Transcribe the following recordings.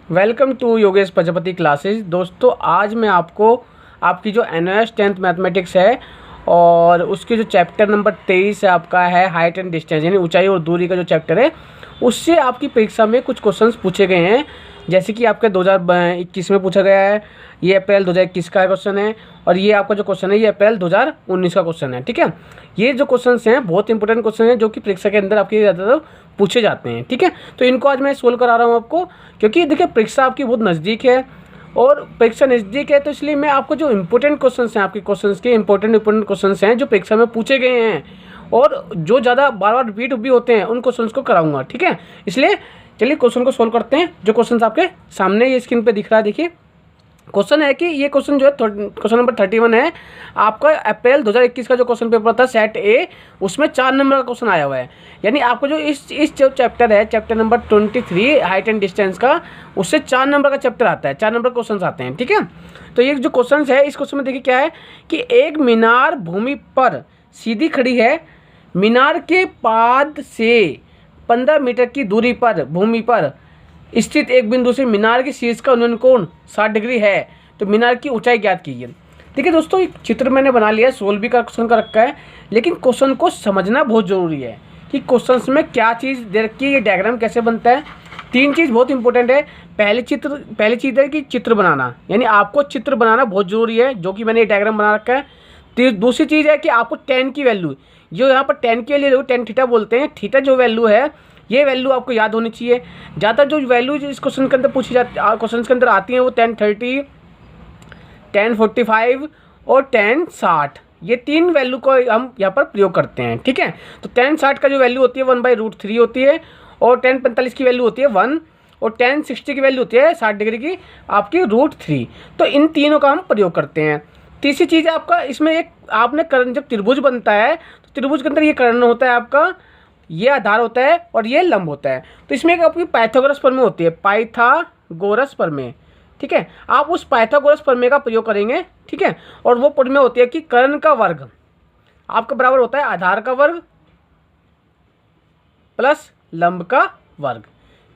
Welcome to Yogesh Prajapati classes. दोस्तों, आज मैं आपको आपकी जो एनओएस 10th मैथमेटिक्स है और उसके जो चैप्टर नंबर 23 है आपका है हाइट एंड डिस्टेंस, यानी ऊंचाई और दूरी का जो चैप्टर है, उससे आपकी परीक्षा में कुछ क्वेश्चंस पूछे गए हैं। जैसे कि आपके 2021 में पूछा गया है, ये अप्रैल 2021 का क्वेश्चन है, और ये आपका जो क्वेश्चन है ये अप्रैल 2019 का क्वेश्चन है। ठीक है, ये जो क्वेश्चन हैं बहुत इंपॉर्टेंट क्वेश्चन हैं जो कि परीक्षा के अंदर आपके ज़्यादातर पूछे जाते हैं। ठीक है, तो इनको आज मैं सोल्व करा रहा हूँ आपको, क्योंकि देखिए परीक्षा आपकी बहुत नज़दीक है और परीक्षा नज़दीक है, तो इसलिए मैं आपको जो इंपॉर्टेंट क्वेश्चंस हैं, आपके क्वेश्चंस के इंपॉर्टेंट क्वेश्चंस हैं जो परीक्षा में पूछे गए हैं और जो ज़्यादा बार बार रिपीट भी होते हैं उन क्वेश्चंस को कराऊंगा। ठीक है, इसलिए चलिए क्वेश्चन को सोल्व करते हैं। जो क्वेश्चन आपके सामने ये स्क्रीन पे दिख रहा है, देखिए क्वेश्चन है कि ये क्वेश्चन जो है क्वेश्चन नंबर 31 है आपका अप्रैल 2021 का जो क्वेश्चन पेपर था सेट ए, उसमें 4 नंबर का क्वेश्चन आया हुआ है। यानी आपको जो इस जो चैप्टर है, chapter number 23 height and distance का, उससे 4 नंबर का चैप्टर आता है, 4 नंबर क्वेश्चन आते हैं। ठीक है, तो ये जो क्वेश्चन है इस क्वेश्चन में देखिए क्या है कि एक मीनार भूमि पर सीधी खड़ी है, मीनार के पाद से 15 मीटर की दूरी पर भूमि पर स्थित एक बिंदु से मीनार के शीर्ष का उन्नयन कोण 60 डिग्री है, तो मीनार की ऊंचाई ज्ञात कीजिए। देखिए दोस्तों, एक चित्र मैंने बना लिया है, सोल्व भी का क्वेश्चन का रखा है, लेकिन क्वेश्चन को समझना बहुत ज़रूरी है कि क्वेश्चन में क्या चीज़ दे रखी है, ये डायग्राम कैसे बनता है। 3 चीज़ बहुत इंपॉर्टेंट है। पहली चीज़ है कि चित्र बनाना, यानी आपको चित्र बनाना बहुत ज़रूरी है, जो कि मैंने ये डायग्राम बना रखा है। दूसरी चीज़ है कि आपको टेन की वैल्यू, जो यहाँ पर टेन के लिए टेन थीटा बोलते हैं, थीटा जो वैल्यू है ये वैल्यू आपको याद होनी चाहिए। ज़्यादा जो वैल्यू इस क्वेश्चन के अंदर पूछी जाती क्वेश्चन के अंदर आती हैं वो 1030, 1045 और 1060, ये 3 वैल्यू को हम यहाँ पर प्रयोग करते हैं। ठीक है, तो 1060 का जो वैल्यू होती है 1/√3 होती है, और 1045 की वैल्यू होती है 1, और 1060 की वैल्यू होती है 60 डिग्री की आपकी √3। तो इन तीनों का हम प्रयोग करते हैं। तीसरी चीज़ है आपका इसमें एक आपने कर्ण, जब त्रिभुज बनता है तो त्रिभुज के अंदर ये कर्ण होता है आपका, ये आधार होता है और ये लंब होता है। तो इसमें एक आपकी पाइथागोरस प्रमेय होती है, पाइथागोरस प्रमेय। ठीक है, आप उस पाइथागोरस प्रमेय का प्रयोग करेंगे। ठीक है, और वो प्रमेय होती है कि कर्ण का वर्ग आपका बराबर होता है आधार का वर्ग प्लस लंब का वर्ग।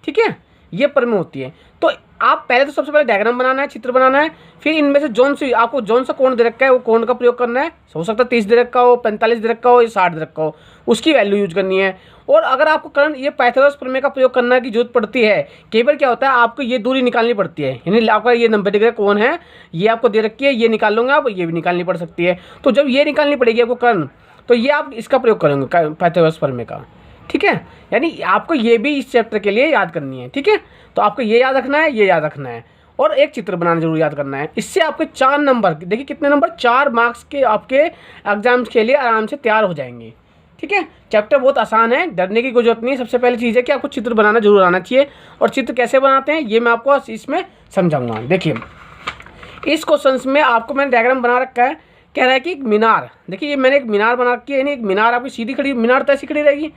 ठीक है, ये प्रमेय होती है। तो आप पहले तो सबसे पहले डायग्राम बनाना है, चित्र बनाना है, फिर इनमें से आपको जौन सा कोण दे रखा है वो कोण का प्रयोग करना है। हो सकता है 30 दे रखा हो, 45 दे रखा हो या 60 दे रखा हो, उसकी वैल्यू यूज करनी है। और अगर आपको कर्ण ये पाइथागोरस प्रमेय का प्रयोग करने की जरूरत पड़ती है, कई बार क्या होता है आपको ये दूरी निकालनी पड़ती है, यानी आपका ये 90 डिग्री कोण है, ये आपको दे रखी है, ये निकाल लूँगा आप, ये भी निकालनी पड़ सकती है। तो जब ये निकालनी पड़ेगी आपको कर्ण, तो ये आप इसका प्रयोग करेंगे पाइथागोरस प्रमेय का। ठीक है, यानी आपको ये भी इस चैप्टर के लिए याद करनी है। ठीक है, तो आपको ये याद रखना है, ये याद रखना है, और एक चित्र बनाना जरूर याद करना है। इससे आपके 4 नंबर, देखिए कितने नंबर, 4 मार्क्स के आपके एग्जाम्स के लिए आराम से तैयार हो जाएंगे। ठीक है, चैप्टर बहुत आसान है, डरने की कोई जरूरत नहीं है। सबसे पहली चीज़ है कि आपको चित्र बनाना जरूर आना चाहिए, और चित्र कैसे बनाते हैं ये मैं आपको इसमें समझाऊंगा। देखिए इस क्वेश्चन में आपको मैंने डायग्राम बना रखा है, कह रहा है कि मीनार, देखिए ये मैंने एक मीनार बना रखी है, यानी एक मीनार आपकी सीधी खड़ी, मीनार तो ऐसी खड़ी रहेगी।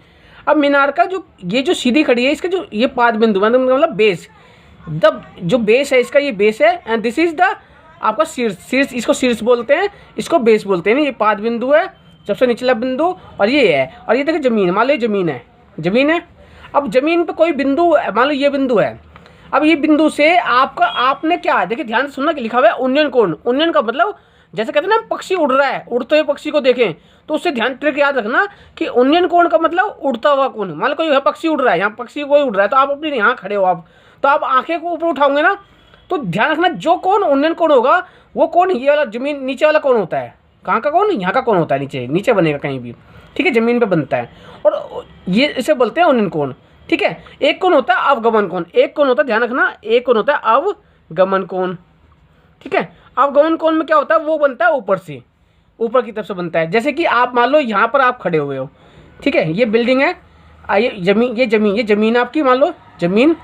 अब मीनार का जो ये जो सीधी खड़ी है, इसका जो ये पाद बिंदु मतलब बेस, जो बेस है इसका, ये बेस है, एंड दिस इज द आपका शीर्ष, इसको शीर्ष बोलते हैं, इसको बेस बोलते हैं। ये पाद बिंदु है, सबसे निचला बिंदु, और ये है, और ये देखिए जमीन, मान लो जमीन है। अब जमीन पे कोई बिंदु, मान लो ये बिंदु है। अब ये बिंदु से आपने क्या, देखिए ध्यान से सुनना कि लिखा हुआ है उन्नयन कोण। उन्नयन का मतलब जैसे कहते हैं ना पक्षी उड़ रहा है, उड़ते हुए पक्षी को देखें, तो उससे ध्यान ट्रिक याद रखना कि उन्नयन कोण का मतलब उड़ता हुआ कोण। मान लो कोई पक्षी उड़ रहा है, यहाँ पक्षी कोई उड़ रहा है, तो आप अपने यहाँ खड़े हो आप, तो आप आंखें को ऊपर उठाओगे ना, तो ध्यान रखना जो कोण उन्नयन कोण होगा वो कोण ये वाला जमीन नीचे वाला कोण होता है। कहाँ का कोण, यहाँ का कोण होता है, नीचे बनेगा कहीं भी। ठीक है, जमीन पे बनता है, और ये इसे बोलते हैं उन्नयन कोण। ठीक है, एक कोण होता है अवगमन कोण, एक कोण होता है, ध्यान रखना, एक कोण होता है अवगमन कोण। ठीक है, अवगमन कोण में क्या होता है, वो बनता है ऊपर से, ऊपर की तरफ से बनता है। जैसे कि आप मान लो यहाँ पर आप खड़े हुए हो, ठीक है, ये बिल्डिंग है, ये जमीन आपकी, मान लो जमीन,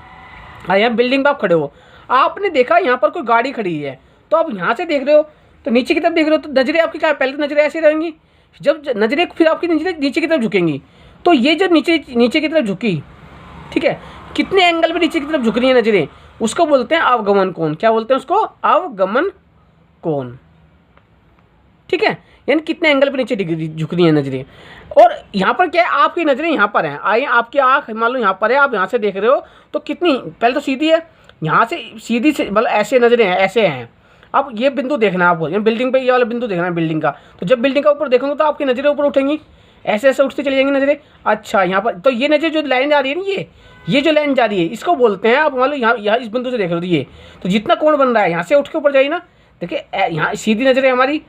यहाँ बिल्डिंग पर आप खड़े हो, आपने देखा यहाँ पर कोई गाड़ी खड़ी है, तो आप यहाँ से देख रहे हो, तो नीचे की तरफ देख रहे हो, तो नजरें आपकी क्या, पहले तो नजरें ऐसी रहेंगी, जब नजरें फिर आपकी नजरें नीचे की तरफ झुकेंगी, तो ये जब नीचे की तरफ झुकी, ठीक है, कितने एंगल पे नीचे की तरफ झुक रही है नजरें, उसको बोलते हैं अवगमन कोण। क्या बोलते हैं उसको, अवगमन कोण। ठीक है, यानी कितने एंगल पे नीचे झुक रही है नजरें। और यहाँ पर क्या है, आपकी नजरें यहाँ पर हैं, आइए आपकी आँख मान लो यहाँ पर है, आप यहाँ से देख रहे हो, तो कितनी, पहले तो सीधी है, यहाँ से सीधी से मतलब ऐसे नजरें हैं, ऐसे हैं। अब ये बिंदु देखना है आपको, बिल्डिंग पे ये वाला बिंदु देखना है बिल्डिंग का। तो जब बिल्डिंग का ऊपर देखोगे तो आपकी नज़रें ऊपर उठेंगी, ऐसे ऐसे उठते चली जाएंगी नज़रें। अच्छा यहाँ पर तो ये नज़र जो लाइन जा रही है ना, ये जो लाइन जा रही है इसको बोलते हैं, आप मान लो यहाँ इस बिंदु से देख रहे हो, ये तो जितना कोण बन रहा है यहाँ से उठ के ऊपर जाइए ना। देखिए यहाँ सीधी नज़रें हमारी,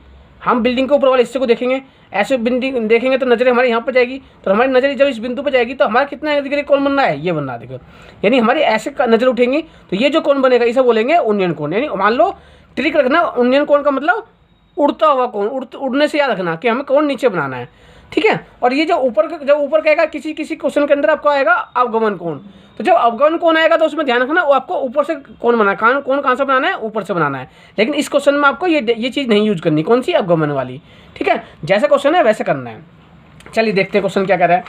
हम बिल्डिंग के ऊपर वाले हिस्से को देखेंगे, ऐसे बिल्डिंग देखेंगे तो नज़रें हमारी यहाँ पर जाएगी। तो हमारी नज़र जब इस बिंदु पर जाएगी तो हमारा कितना डिग्री कोण बन रहा है, ये बन रहा है देखो। यानी हमारी ऐसे नज़र उठेंगी तो ये जो कोण बनेगा इसे बोलेंगे उन्नयन कोण। यानी मान लो ट्रिक रखना, उन्नयन कोण का मतलब उड़ता हुआ कोण, उड़ने से याद रखना कि हमें कोण नीचे बनाना है, ठीक है। और ये जो ऊपर कहेगा किसी क्वेश्चन के अंदर आपको आएगा अवगमन कोण। तो जब अवगमन कोण आएगा तो उसमें ध्यान रखना वो आपको ऊपर से कोण बनाना है, कोण कहाँ से बनाना है, ऊपर से बनाना है। लेकिन इस क्वेश्चन में आपको ये चीज़ नहीं यूज करनी, कौन सी, अवगमन वाली, ठीक है। जैसा क्वेश्चन है वैसे करना है। चलिए देखते हैं क्वेश्चन क्या कह रहा है।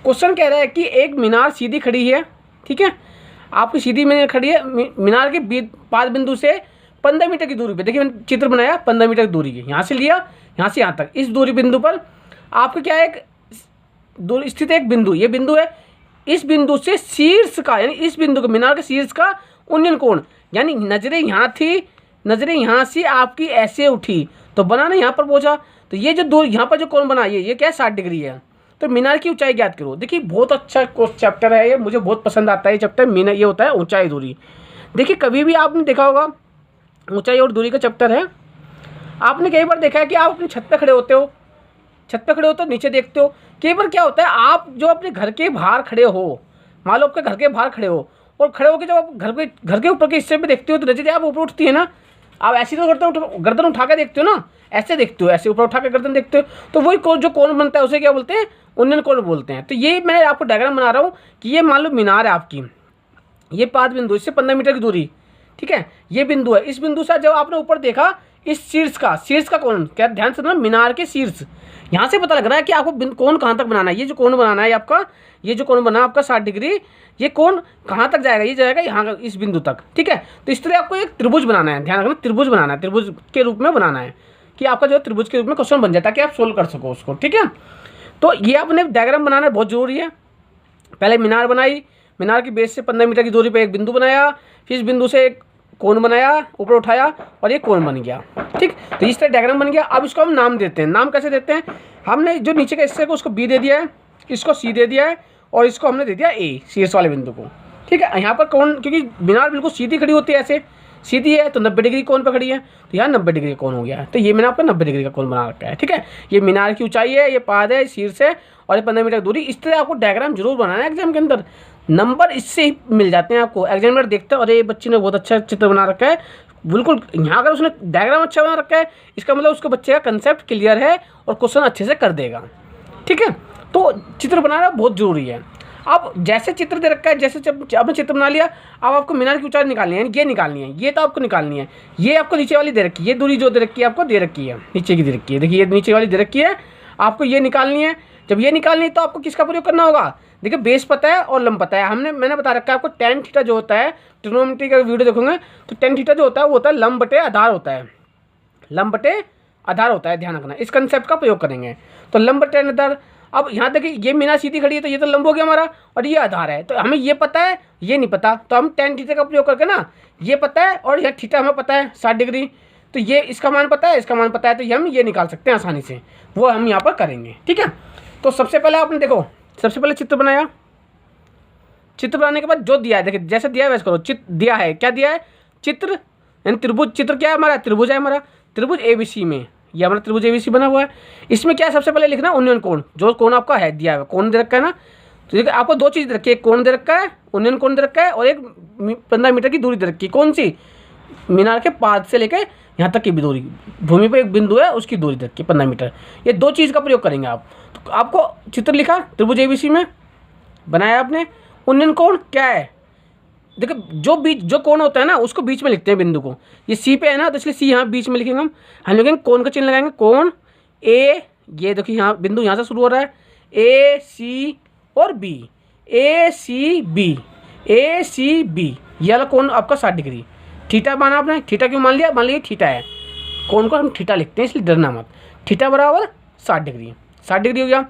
क्वेश्चन कह रहा है कि एक मीनार सीधी खड़ी है, ठीक है, आपकी सीधी मीनार खड़ी है, मीनार के 5 बिंदु से 15 मीटर की दूरी पे। देखिए मैंने चित्र बनाया 15 मीटर की दूरी की, यहाँ से लिया यहाँ से यहाँ तक, इस दूरी बिंदु पर आपको क्या है, एक दूरी स्थित एक बिंदु, ये बिंदु है। इस बिंदु से शीर्ष का, यानी इस बिंदु के मीनार के शीर्ष का उन्नयन कोण, यानी नजरें यहाँ थी, नजरें यहाँ से आपकी ऐसे उठी तो बनाना यहाँ पर पहुँचा। तो ये जो दूर यहाँ पर जो कोण बना ये क्या है, 60 डिग्री है। तो मीनार की ऊंचाई ज्ञात करो। देखिए बहुत अच्छा चैप्टर है ये, मुझे बहुत पसंद आता है ये चैप्टर। मीनार ये होता है ऊंचाई दूरी। देखिए कभी भी आपने देखा होगा ऊंचाई और दूरी का चैप्टर है, आपने कई बार देखा है कि आप अपनी छत पे खड़े होते हो, छत पे खड़े हो तो नीचे देखते हो। कई बार क्या होता है, आप जो अपने घर के बाहर खड़े हो, मान लो आपके घर के बाहर खड़े हो, और खड़े होकर जब आप घर के ऊपर के हिस्से पे देखते हो तो नजरें आप ऊपर उठती है ना। आप ऐसी तो गर्दन उठा के देखते हो ना, ऐसे देखते हो, ऐसे ऊपर उठा के गर्दन देखते हो, तो वही जो कोण बनता है उसे क्या बोलते हैं, उन्नयन कोण बोलते हैं। तो ये मैं आपको डायग्राम बना रहा हूँ कि ये मान लो मीनार है आपकी, ये 5 बिंदु, इससे 15 मीटर की दूरी, ठीक है, ये बिंदु है। इस बिंदु से जब आपने ऊपर देखा, इस शीर्ष का कोण, क्या ध्यान से ना, मीनार के शीर्ष, यहाँ से पता लग रहा है कि आपको कोण कहाँ तक बनाना है। ये जो कोण बनाना है आपका, ये जो कोण बना आपका 60 डिग्री, ये कोण कहाँ तक जाएगा, ये जाएगा यहाँ इस बिंदु तक, ठीक है। तो इस तरह आपको एक त्रिभुज बनाना है, ध्यान रखना त्रिभुज बनाना है, त्रिभुज के रूप में बनाना है कि आपका जो त्रिभुज के रूप में क्वेश्चन बन जाता है कि आप सोल्व कर सको उसको, ठीक है। तो ये आपने डायग्राम बनाना बहुत जरूरी है। पहले मीनार बनाई, मीनार की बेस से 15 मीटर की दूरी पर एक बिंदु बनाया, फिर इस बिंदु से एक कोण बनाया, ऊपर उठाया और ये कोण बन गया, ठीक। तो इस तरह डायग्राम बन गया। अब इसको हम नाम देते हैं। नाम कैसे देते हैं, हमने जो नीचे के हिस्से को उसको बी दे दिया है, इसको सी दे दिया है, और इसको हमने दे दिया ए, शीर्ष वाले बिंदु को, ठीक है। यहाँ पर कोण, क्योंकि मीनार बिल्कुल सीधी खड़ी होती है, ऐसे सीधी है तो 90 डिग्री कोण पर खड़ी है, तो यहाँ 90 डिग्री कोण हो गया है। तो ये मैंने आपका 90 डिग्री का कोण बना रखा है, ठीक है। ये मीनार की ऊंचाई है, ये पाद है, शीर्ष है, और ये 15 मीटर दूरी। इस तरह आपको डायग्राम जरूर बनाना है एग्जाम के अंदर, नंबर इससे ही मिल जाते हैं आपको। एग्जामिनर देखते हैं, अरे ये बच्चे ने बहुत अच्छा चित्र बना रखा है, बिल्कुल यहाँ अगर उसने डायग्राम अच्छा बना रखा है, इसका मतलब उसको बच्चे का कंसेप्ट क्लियर है और क्वेश्चन अच्छे से कर देगा, ठीक है। तो चित्र बनाना बहुत जरूरी है। अब जैसे चित्र दे रखा है, जैसे जब आपने चित्र बना लिया, अब आपको मीनार की ऊंचाई निकालनी है, ये निकालनी है, ये तो आपको निकालनी है। ये आपको नीचे वाली दे रखी है, ये दूरी जो दे रखी है आपको दे रखी है, नीचे की दे रखी है, देखिए ये नीचे वाली दे रखी है, आपको ये निकालनी है। जब ये निकालनी है तो आपको किसका प्रयोग करना होगा, देखिए बेस पता है और लंब पता है। मैंने बता रखा है आपको tan थीटा जो होता है, ट्रिग्नोमेट्री का वीडियो देखोगे तो tan थीटा जो होता है वो होता है लंब बटे आधार होता है, लंब बटे आधार होता है, ध्यान रखना। इस कंसेप्ट का प्रयोग करेंगे तो लंब बटे आधार। अब यहाँ देखिए ये मीनार सीधी खड़ी है तो ये तो लंब हो गया हमारा, और ये आधार है, तो हमें ये पता है ये नहीं पता, तो हम tan थीटा का प्रयोग करके ना, ये पता है और यह थीटा हमें पता है 60 डिग्री, तो ये इसका मान पता है, इसका मान पता है, तो हम ये निकाल सकते हैं आसानी से, वो हम यहाँ पर करेंगे, ठीक है। तो सबसे पहले आपने देखो, सबसे पहले चित्र बनाया, चित्र बनाने के बाद जो दिया है, देखिए जैसे दिया है वैसे करो। चित्र दिया है, क्या दिया है, चित्र यानी त्रिभुज, चित्र क्या है हमारा, त्रिभुज है हमारा, त्रिभुज ABC में, ये हमारा त्रिभुज ABC बना हुआ है। इसमें क्या है, सबसे पहले लिखना उन्नयन कोण, जो कोण आपका है दिया है, कोण दे रखा है ना, तो देखिए आपको 2 चीज़ दे रखी है, एक कोण दे रखा है, उन्नयन कोण दे रखा है, और एक 15 मीटर की दूरी दे रखी है। कौन सी, मीनार के पाद से लेकर यहाँ तक की भी दूरी, भूमि पर एक बिंदु है उसकी दूरी दे रखी है 15 मीटर। ये 2 चीज़ का प्रयोग करेंगे आप। तो आपको चित्र लिखा त्रिभुज ABC में बनाया आपने, उन्नयन कोण क्या है, देखो जो कोण होता है ना उसको बीच में लिखते हैं बिंदु को, ये सी पे है ना तो इसलिए सी यहाँ बीच में लिखेंगे हम लिखेंगे कोण का चिन्ह लगाएंगे, कोण ए, ये देखिए यहाँ बिंदु यहाँ से शुरू हो रहा है, AC और B, ACB, ACB, ये वाला कोण आपका 60 डिग्री। थीटा माना आपने, थीटा क्यों मान लिया, मान लीजिए थीटा है, कोण को हम थीटा लिखते हैं इसलिए डरना मत, थीटा बराबर 60 डिग्री, 60 डिग्री हो गया।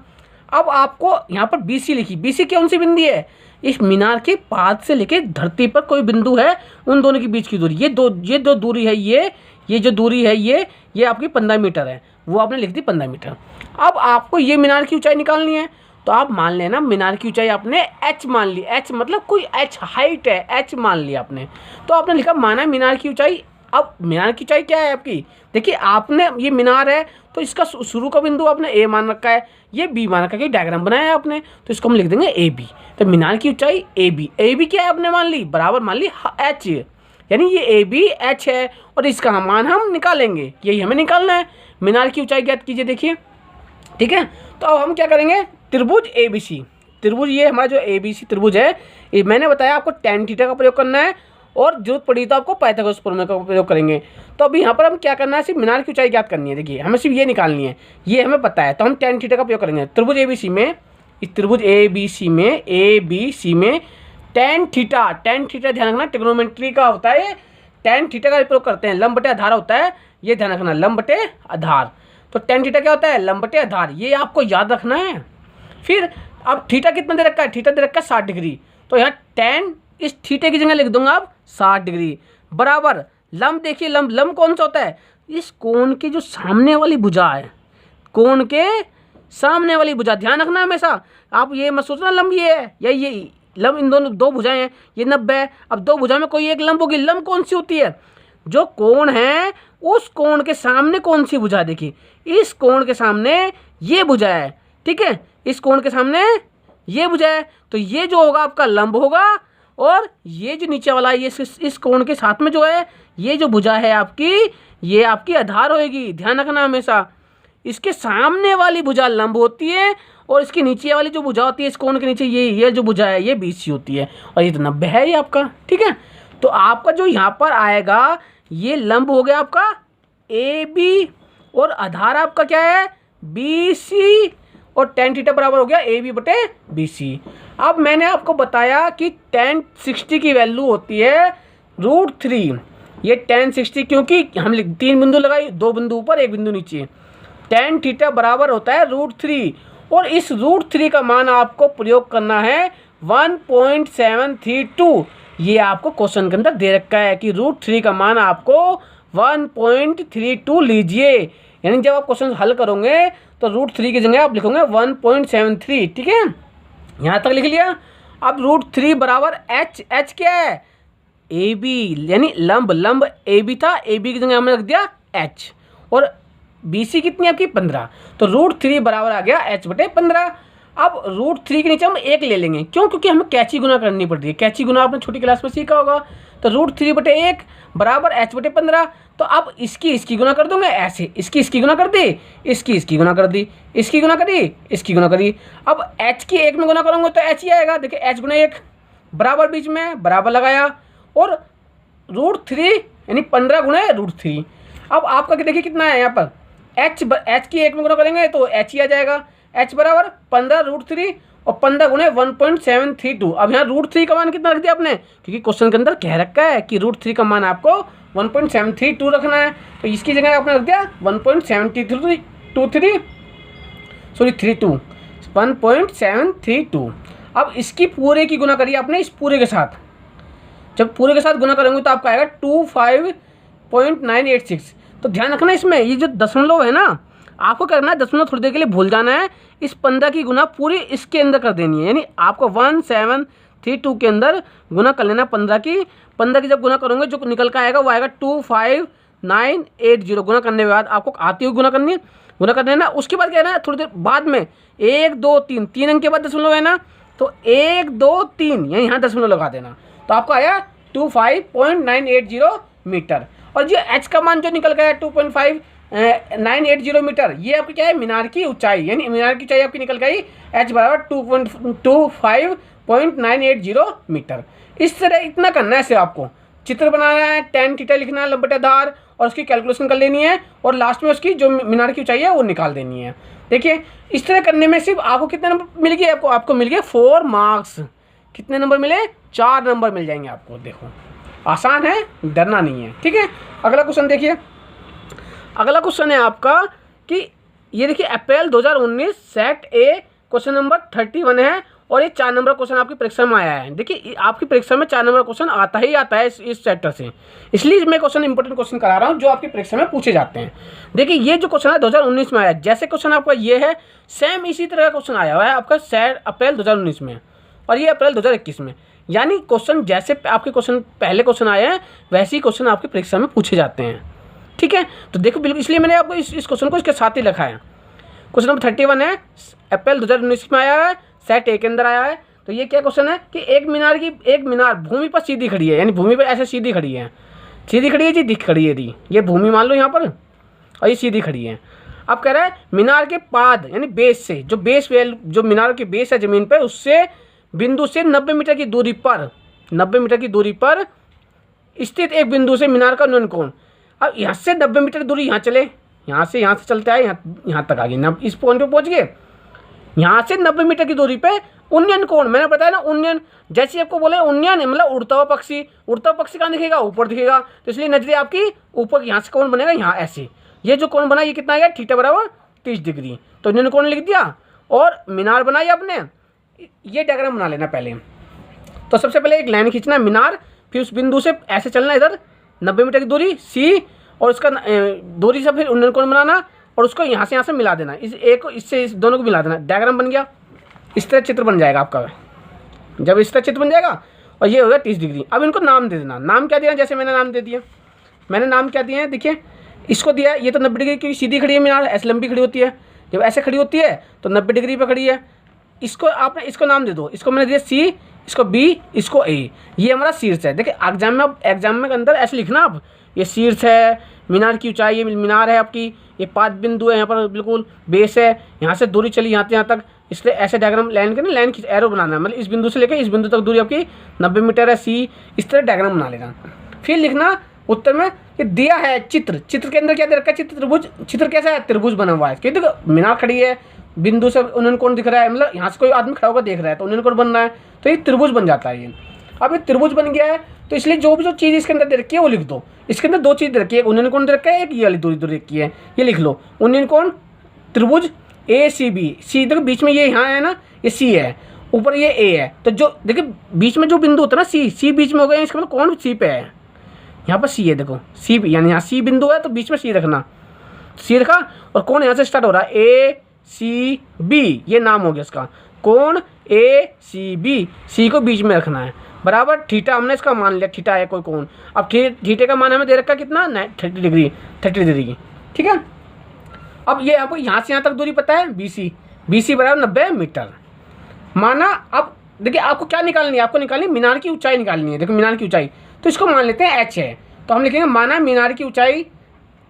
अब आपको यहाँ पर BC लिखी, BC कौन सी बिंदु है, इस मीनार के पाद से लेके धरती पर कोई बिंदु है उन दोनों के बीच की दूरी, ये दो दूरी है, ये जो दूरी है ये आपकी 15 मीटर है, वो आपने लिख दी 15 मीटर। अब आपको ये मीनार की ऊंचाई निकालनी है, तो आप मान लेना मीनार की ऊंचाई आपने h मान ली, h मतलब कोई h हाइट है, h मान ली आपने, तो आपने लिखा माना मीनार की ऊंचाई। अब मीनार की ऊंचाई क्या है आपकी, देखिए आपने ये मीनार है तो इसका शुरू का बिंदु आपने A मान रखा है, ये B मान रखा है, डायग्राम बनाया है आपने, तो इसको हम लिख देंगे AB। तो मीनार की ऊंचाई AB क्या है आपने मान ली, बराबर मान ली h, यानी ये AB h है और इसका मान हम निकालेंगे, यही हमें निकालना है। मीनार की ऊंचाई ज्ञात कीजिए, देखिए ठीक है। तो अब हम क्या करेंगे, त्रिभुज ABC, त्रिभुज ये हमारा जो ABC त्रिभुज है, ये मैंने बताया आपको tan थीटा का प्रयोग करना है और जरूरत पड़ी तो आपको पाइथागोरस प्रमेय का प्रयोग करेंगे। तो अभी यहाँ पर हम क्या करना है, सिर्फ मीनार की ऊंचाई ज्ञात करनी है, देखिए हमें सिर्फ ये निकालनी है, ये हमें पता है, तो हम tan थीटा का प्रयोग करेंगे त्रिभुज ABC में, इस त्रिभुज ABC में tan थीटा ध्यान रखना ट्रिग्नोमेट्री का होता है, tan थीटा का प्रयोग करते हैं, लंब बटे आधार होता है, ये ध्यान रखना लंब बटे आधार। तो tan थीटा क्या होता है, लंब बटे आधार, ये आपको याद रखना है। फिर अब थीटा कितना दे रखा है, थीटा दे रखा है 60 डिग्री, तो यहाँ tan इस थीटे की जगह लिख दूंगा आप 60 डिग्री, बराबर लंब, देखिए लंब कौन सा होता है, इस कोण की जो सामने वाली भुजा है, कोण के सामने वाली भुजा, ध्यान रखना हमेशा, आप ये मत सोचना लंब ये है या ये लंब, इन दोनों दो भुजाएं हैं, ये 90 है, अब दो भुजा में कोई एक लंब होगी, लंब कौन सी होती है, जो कोण है उस कोण के सामने कौन सी भुजा, देखिए इस कोण के सामने ये भुजा है, ठीक है, इस कोण के सामने ये भुजा है, तो ये जो होगा आपका लंब होगा, और ये जो नीचे वाला ये इस कोण के साथ में जो है ये जो भुजा है आपकी, ये आपकी आधार होएगी, ध्यान रखना हमेशा, इसके सामने वाली भुजा लंब होती है और इसके नीचे वाली जो भुजा होती है इस कोण के नीचे ये जो भुजा है ये BC होती है, और ये तो 90 है ये आपका, ठीक है। तो आपका जो यहाँ पर आएगा ये लंब हो गया आपका AB और आधार आपका क्या है BC, और tan थीटा बराबर हो गया AB बटे BC। अब मैंने आपको बताया कि tan 60 की वैल्यू होती है √3, ये tan 60 क्योंकि हम 3 बिंदु लगाई, 2 बिंदु ऊपर 1 बिंदु नीचे, tan थीटा बराबर होता है √3, और इस √3 का मान आपको प्रयोग करना है 1.732, ये आपको क्वेश्चन के अंदर दे रखा है कि √3 का मान आपको 1.32 लीजिए, यानी जब आप क्वेश्चन हल करोगे तो √3 की जगह आप लिखोगे 1.73, ठीक है, यहाँ तक लिख लिया। अब √3 बराबर h क्या है AB, यानी लंब AB था, AB की जगह हमने रख दिया h, और BC कितनी आपकी 15, तो √3 बराबर आ गया h बटे 15। अब √3 के नीचे हम 1 ले लेंगे, क्यों, क्योंकि हमें कैची गुना करनी पड़ती है, कैची गुना आपने छोटी क्लास में सीखा होगा, तो √3 बटे 1 बराबर h बटे 15। तो अब इसकी गुना कर दूंगे ऐसे, इसकी गुना कर दी, इसकी गुना कर दी, इसकी गुना करी, इसकी गुना करी, अब h की 1 में गुना करूँगा तो h ही आएगा, देखिए h गुना 1 बराबर, बीच में बराबर लगाया, और √3 यानी 15 गुना √3। अब आपका देखिए कितना है यहाँ पर h की 1 में गुना करेंगे तो h ही आ जाएगा, h बराबर 15 √3 और 15 गुने 1.732। अब यहाँ √3 का मान कितना रख दिया आपने, क्योंकि क्वेश्चन के अंदर कह रखा है कि √3 का मान आपको 1.732 रखना है, तो इसकी जगह आपने रख दिया 1.732। अब इसकी पूरे की गुना करिए आपने इस पूरे के साथ, जब पूरे के साथ गुना करेंगे तो आपका आएगा 25.986। तो ध्यान रखना इसमें ये जो दशमलव है ना, आपको करना है दशमलव थोड़ी देर के लिए भूल जाना है, इस 15 की गुना पूरी इसके अंदर कर देनी है, यानी आपको 1732 के अंदर गुना कर लेना 15 की जब गुना करोगे जो निकल कर आएगा वो आएगा 25980। गुना करने के बाद आपको आती हुई गुना करनी है, गुना कर देना। उसके बाद क्या है ना, थोड़ी देर बाद में 1 2 3 3 अंक के बाद दशमलव है ना, तो 1 2 3 यहाँ दशमलव लगा देना, तो आपको आया 25.980 मीटर। और ये h का मान जो निकल गया 2.5980 मीटर, ये आपकी क्या है मीनार की ऊंचाई, यानी मीनार की ऊंचाई आपकी निकल गई h बराबर 25.980 मीटर। इस तरह इतना करना है, सिर्फ आपको चित्र बनाना है, tan थीटा लिखना है लंब बटे आधार, और उसकी कैलकुलेशन कर लेनी है, और लास्ट में उसकी जो मीनार की ऊंचाई है वो निकाल देनी है। देखिए इस तरह करने में सिर्फ आपको कितने नंबर मिल गए, आपको मिल गए 4 मार्क्स। कितने नंबर मिले, 4 नंबर मिल जाएंगे आपको। देखो आसान है, डरना नहीं है, ठीक है। अगला क्वेश्चन देखिए, अगला क्वेश्चन है आपका कि ये देखिए अप्रैल 2019 सेट ए क्वेश्चन नंबर 31 है और ये 4 नंबर क्वेश्चन आपकी परीक्षा में आया है। देखिए आपकी परीक्षा में 4 नंबर क्वेश्चन आता ही आता है इस चैप्टर से, इसलिए मैं क्वेश्चन इंपॉर्टेंट क्वेश्चन करा रहा हूँ जो आपकी परीक्षा में पूछे जाते हैं। देखिए ये जो क्वेश्चन है 2019 में आया, जैसे क्वेश्चन आपका ये है सेम इसी तरह का क्वेश्चन आया हुआ है आपका अप्रैल 2019 में और ये अप्रैल 2021 में, यानी क्वेश्चन जैसे आपके क्वेश्चन पहले क्वेश्चन आए हैं वैसे ही क्वेश्चन आपकी परीक्षा में पूछे जाते हैं। ठीक है, तो देखो बिल्कुल इसलिए मैंने आपको इस क्वेश्चन को इसके साथ ही लिखा है। क्वेश्चन नंबर 31 है, अप्रैल 2019 में आया है, सेट ए के अंदर आया है। तो ये क्या क्वेश्चन है कि एक मीनार भूमि पर सीधी खड़ी है, यानी भूमि पर ऐसे सीधी खड़ी है जी, दिख खड़ी है दी, ये भूमि मान लो यहाँ पर और ये सीधी खड़ी है। अब कह रहा है मीनार के पाद यानी बेस से, जो मीनार की बेस है ज़मीन पर, उससे बिंदु से 90 मीटर की दूरी पर स्थित एक बिंदु से मीनार का न्यूनतम कोण। अब यहाँ से 90 मीटर दूरी यहाँ चले, यहाँ से चलता है यहाँ तक आ गए, इस पॉइंट पे पहुँच गए। यहाँ से 90 मीटर की दूरी पे उन्नयन कोण, मैंने बताया ना उन्नयन, जैसे आपको बोले उन्नयन मतलब उड़ता हुआ पक्षी कहाँ दिखेगा, ऊपर दिखेगा, तो इसलिए नजरें आपकी ऊपर, यहाँ से कोण बनेगा यहाँ ऐसे। ये जो कोण बना ये कितना आ गया, थीटा बराबर 30 डिग्री, तो उन्नयन कोण लिख दिया और मीनार बनाई आपने। ये डायग्राम बना लेना पहले। तो सबसे पहले एक लाइन खींचना है मीनार, फिर उस बिंदु से ऐसे चलना इधर 90 मीटर की दूरी सी, और उसका दूरी से फिर उन्नयन कोण बनाना और उसको यहाँ से मिला देना, इस एक को इससे इस दोनों को मिला देना, डायग्राम बन गया। इस तरह चित्र बन जाएगा आपका। जब इस तरह चित्र बन जाएगा और ये होगा 30 डिग्री। अब इनको नाम दे देना, नाम क्या दिया, जैसे मैंने नाम दे दिया, मैंने नाम क्या दिए हैं देखिए, इसको दिया ये तो 90 डिग्री की सीधी खड़ी है मीनार, ऐसे लंबी खड़ी होती है, जब ऐसे खड़ी होती है तो 90 डिग्री पर खड़ी है। इसको आपने इसको नाम दे दो, इसको मैंने दिया सी, इसको बी, इसको ए, ये हमारा शीर्ष है। देखिए एग्जाम में अंदर ऐसे लिखना आप, ये शीर्ष है, मीनार की ऊंचाई, ये मीनार है आपकी, ये 5 बिंदु है यहाँ पर बिल्कुल बेस है, यहाँ से दूरी चली यहाँ तक, इसलिए ऐसे डायग्राम लाइन की एरो बनाना है, मतलब इस बिंदु से लेकर इस बिंदु तक दूरी आपकी 90 मीटर है सी, इस तरह डायग्राम बना लेना। फिर लिखना उत्तर में कि दिया है चित्र के अंदर क्या दे रखा है, त्रिभुज। चित्र कैसा है, त्रिभुज बना हुआ है, क्योंकि देखो मीनार खड़ी है, बिंदु से उन्नयन कोण दिख रहा है, मतलब यहाँ से कोई आदमी खड़ा होकर देख रहा है तो उन्नयन कोण बन रहा है, तो ये त्रिभुज बन जाता है ये। अब ये त्रिभुज बन गया है तो इसलिए जो चीज़ इसके अंदर दे रखी है वो लिख दो। इसके अंदर 2 चीज़ दे रखी है, उन्नयन कोण दे रखा है, एक ये वाली दूरी रखी है, ये लिख लो उन्नयन कोण त्रिभुज ए सी बी। सी देखो बीच में ये यहाँ है ना, ये सी है, ऊपर ये ए है, तो जो देखिए बीच में जो बिंदु होता है ना सी बीच में हो गया, इसका मतलब कौन सी पे है, यहाँ पर सी है, देखो सी यानी यहाँ सी बिंदु है तो बीच में सी रखना, सी रखा और कौन यहाँ से स्टार्ट हो रहा है ए सी बी, ये नाम हो गया इसका, कौन ए सी बी, सी को बीच में रखना है, बराबर थीटा हमने इसका मान लिया, थीटा है कोई कोण। अब थीटे का मान हमें दे रखा कितना 30 डिग्री ठीक है। अब ये आपको यहाँ से यहाँ तक दूरी पता है BC बराबर 90 मीटर माना। अब देखिए आपको क्या निकालनी है, आपको निकालनी है मीनार की ऊंचाई निकालनी है। देखो मीनार की ऊंचाई तो इसको मान लेते हैं h है, तो हम लिखेंगे माना मीनार की ऊंचाई।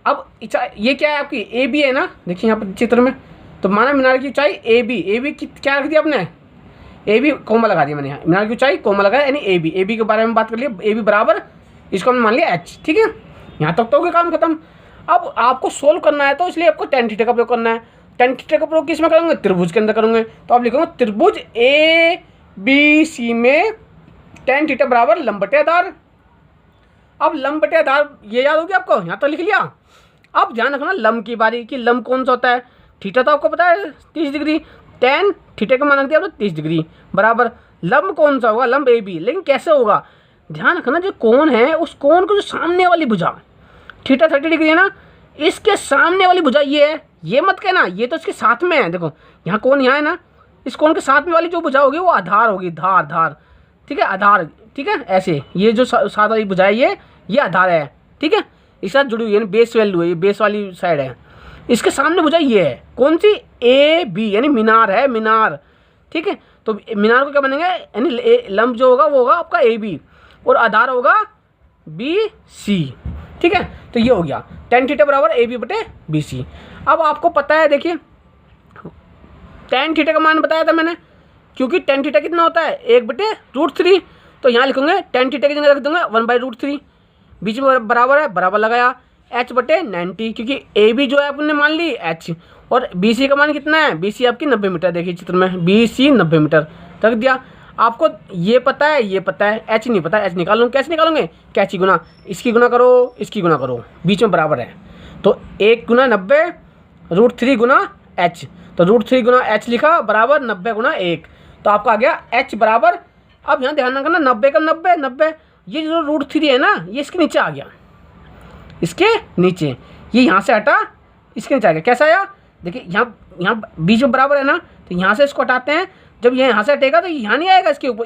अब ये क्या है आपकी AB है ना, देखिए यहाँ पर चित्र में, तो माना मीनार की ऊंचाई AB की क्या रख दिया आपने, AB कोमा लगा दिया मैंने यहाँ, मीनार की ऊंचाई कोमा लगाया यानी AB के बारे में बात कर लिया, AB बराबर इसको हमने मान लिया h। ठीक है, यहाँ तक तो हो गया काम खत्म। अब आपको सोल्व करना है तो इसलिए आपको tan थीटा का प्रयोग करना है। tan थीटा का प्रयोग किस में करूँगे, त्रिभुज के अंदर करूँगे, तो आप लिखोगे त्रिभुज ABC में tan थीटा बराबर लंब बटे आधार। अब लंब बटे आधार ये याद हो गया आपको, यहाँ तक लिख लिया। अब ध्यान रखना लंब की बारी कि लंब कौन सा होता है, थीटा तो आपको पता है 30 डिग्री, tan थीटा का मान रख दिया आपने 30 डिग्री बराबर लंब कौन सा होगा, लंब AB। लेकिन कैसे होगा, ध्यान रखना जो कोण है उस कोण को जो सामने वाली भुजा, थीटा 30 डिग्री है ना, इसके सामने वाली भुजा ये है, ये मत कहना ये तो इसके साथ में है। देखो यहाँ कोण यहाँ है ना, इस कोण के साथ में वाली जो भुजा होगी वो आधार होगी, धार ठीक है, आधार ठीक है। ऐसे ये जो साथ वाली भुजा है ये आधार है, ठीक है, इसके साथ जुड़ी हुई है, बेस वैल्यू है, ये बेस वाली साइड है। इसके सामने भुजा ये है, कौन सी AB यानी मीनार है, मीनार ठीक है। तो मीनार को क्या बनेंगे, यानी लंब जो होगा वो होगा आपका AB और आधार होगा BC। ठीक है, तो ये हो गया tan थीटा बराबर AB बटे BC। अब आपको पता है देखिए tan थीटा का मान बताया था मैंने, क्योंकि tan थीटा कितना होता है 1/√3, तो यहाँ लिखूंगे tan थीटा की जगह रख दूंगा 1/√3, बीच में बराबर है, बराबर लगाया h/90, क्योंकि AB जो है आपने मान ली h और BC का मान कितना है, BC आपकी 90 मीटर, देखिए चित्र में BC 90 मीटर रख दिया। आपको ये पता है h नहीं पता, h निकाल लूँगा, कैसे निकालूंगे, कैची गुना, इसकी गुना करो इसकी गुना करो, बीच में बराबर है, तो 1 × 90 √3 × एच, तो √3 गुना एच लिखा बराबर 90 गुना 1, तो आपका आ गया एच बराबर, अब यहाँ ध्यान रखना 90 का 90, ये जो √3 है ना ये इसके नीचे आ गया, इसके नीचे, ये यहाँ से हटा इसके नीचे आ गया। कैसा आया देखिए, यहाँ बीच में बराबर है ना, तो यहाँ से इसको हटाते हैं, जब ये यहाँ से हटेगा तो यहाँ नहीं आएगा इसके ऊपर,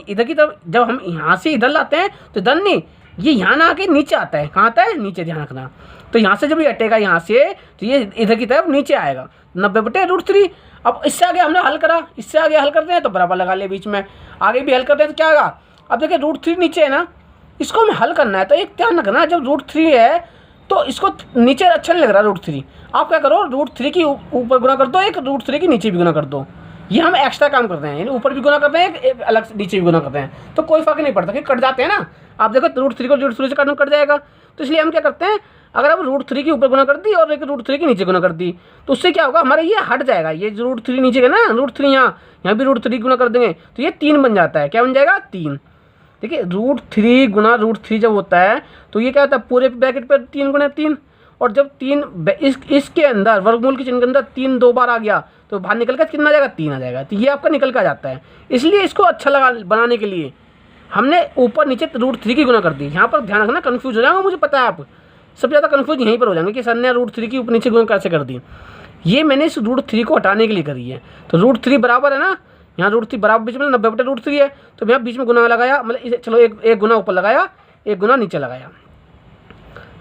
इधर की तरफ जब हम यहाँ से इधर लाते हैं तो इधर नहीं, ये यहाँ ना आके नीचे आता है, कहाँ आता है नीचे, ध्यान रखना। तो यहाँ से जब ये हटेगा यहाँ से तो ये इधर की तरफ नीचे आएगा 90/√3। अब इससे आगे हमने हल करा, इससे आगे हल करते हैं तो बराबर लगा लिया बीच में, आगे भी हल करते हैं तो क्या होगा, अब देखिए √3 नीचे है ना, इसको हमें हल करना है, तो एक ध्यान रखना जब √3 है तो इसको नीचे अच्छा नहीं लग रहा √3, आप क्या करो √3 की ऊपर गुना कर दो, एक √3 की नीचे भी गुना कर दो, ये हम एक्स्ट्रा काम करते हैं, यानी ऊपर भी गुना करते हैं एक अलग से नीचे भी गुना करते हैं, तो कोई फ़र्क नहीं पड़ता कि कट जाते हैं ना, आप देखो √3 को √3 से कट जाएगा, तो इसलिए हम क्या करते हैं, अगर आप √3 के ऊपर गुना कर दी और एक √3 के नीचे गुना कर दी तो उससे क्या होगा, हमारा ये हट जाएगा, ये √3 नीचे का ना, √3 यहाँ भी √3 गुना कर देंगे तो ये 3 बन जाता है, क्या बन जाएगा 3। देखिए √3 गुना √3 जब होता है तो ये क्या होता है, पूरे ब्रैकेट पर 3 गुना 3, और जब 3 इसके अंदर वर्गमूल के चिन्ह के अंदर 3 2 बार आ गया तो बाहर निकल कर कितना आ जाएगा, 3 आ जाएगा, तो ये आपका निकल कर जाता है। इसलिए इसको अच्छा लगा बनाने के लिए हमने ऊपर नीचे √3 की गुना कर दी। यहाँ पर ध्यान रखना कन्फ्यूज हो जाएगा, मुझे पता है आप सबसे ज़्यादा कन्फ्यूज यहीं पर हो जाएंगे कि सर ने √3 की ऊपर नीचे गुना कैसे कर दी, ये मैंने इस √3 को हटाने के लिए करी है। तो √3 बराबर है ना, यहाँ √3 बराबर बीच में 90/√3 है, तो यहाँ बीच में गुना लगाया, मतलब चलो एक गुना ऊपर लगाया, एक गुना नीचे लगाया,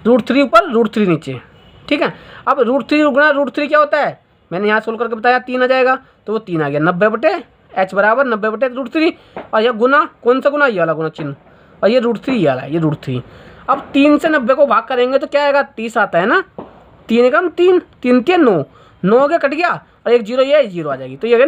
√3 ऊपर √3 नीचे, ठीक है। अब √3 गुना √3 क्या होता है, मैंने यहाँ सोल्व करके बताया 3 आ जाएगा, तो वो 3 आ गया, 90/h बराबर 90/√3, और यह गुना कौन सा गुना, ये वाला गुना चिन्ह, और ये √3 ये वाला, ये √3। अब 3 से 90 को भाग करेंगे तो क्या आएगा, 30 आता है ना, 3 एकम 3, 3 3 9, 9 हो गया कट गया, और एक जीरो, ये जीरो आ जाएगी, तो ये आ गया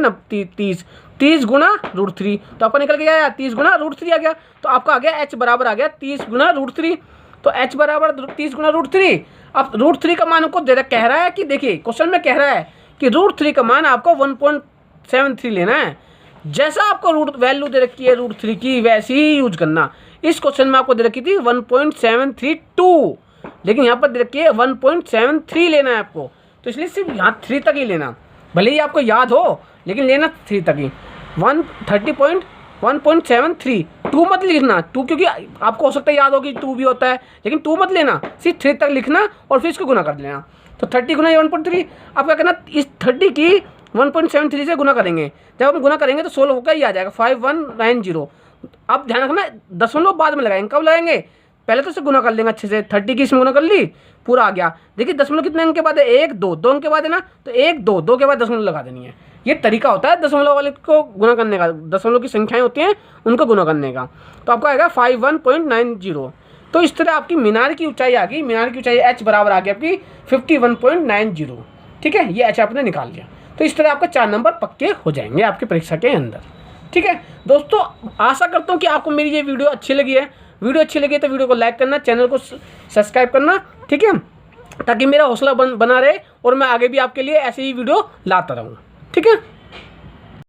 30 गुना √3, तो आपका निकल के आया 30 गुना √3 आ गया, तो आपका आ गया h बराबर आ गया 30 गुना √3, तो h बराबर 30 गुना √3। अब √3 का मान आपको कह रहा है कि देखिए क्वेश्चन में कह रहा है कि √3 का मान आपको 1.73 लेना है, जैसा आपको वैल्यू दे रखी है √3 की वैसे ही यूज करना। इस क्वेश्चन में आपको दे रखी थी 1.732, लेकिन यहाँ पर दे रखी है 1.73 लेना है आपको, तो इसलिए सिर्फ यहाँ 3 तक ही लेना, भले ही आपको याद हो लेकिन लेना 3 तक ही। 1.73, 2 मत लिखना, 2 क्योंकि आपको हो सकता है याद हो कि 2 भी होता है, लेकिन 2 मत लेना, सिर्फ 3 तक लिखना और फिर इसको गुना कर लेना। तो 30 गुना 1.3, आप क्या करना, इस 30 की 1.73 से गुना करेंगे, जब हम गुना करेंगे तो 16 होकर ही आ जाएगा 5190। अब ध्यान रखना दशमलव बाद में लगाएंगे, कब लगाएंगे, पहले तो इसे गुना कर लेंगे अच्छे से, 30 की इसमें गुना कर ली, पूरा आ गया। देखिए दशमलव कितने अंक के बाद है, 1 2 2 अंक के बाद है ना, तो 1 2 2 के बाद दशमलव लगा देनी है। ये तरीका होता है दशमलव वाले को गुना करने का, दशमलव की संख्याएं होती हैं उनको गुना करने का। तो आपका आएगा 51.90। तो इस तरह आपकी मीनार की ऊंचाई आ गई, मीनार की ऊंचाई h बराबर आ गई आपकी 51.90, ठीक है, ये h आपने निकाल लिया। तो इस तरह आपका 4 नंबर पक्के हो जाएंगे आपकी परीक्षा के अंदर, ठीक है। दोस्तों आशा करता हूँ कि आपको मेरी ये वीडियो अच्छी लगी है, वीडियो अच्छी लगी है तो वीडियो को लाइक करना, चैनल को सब्सक्राइब करना, ठीक है, ताकि मेरा हौसला बना रहे और मैं आगे भी आपके लिए ऐसे ही वीडियो लाता रहूँ, ठीक है।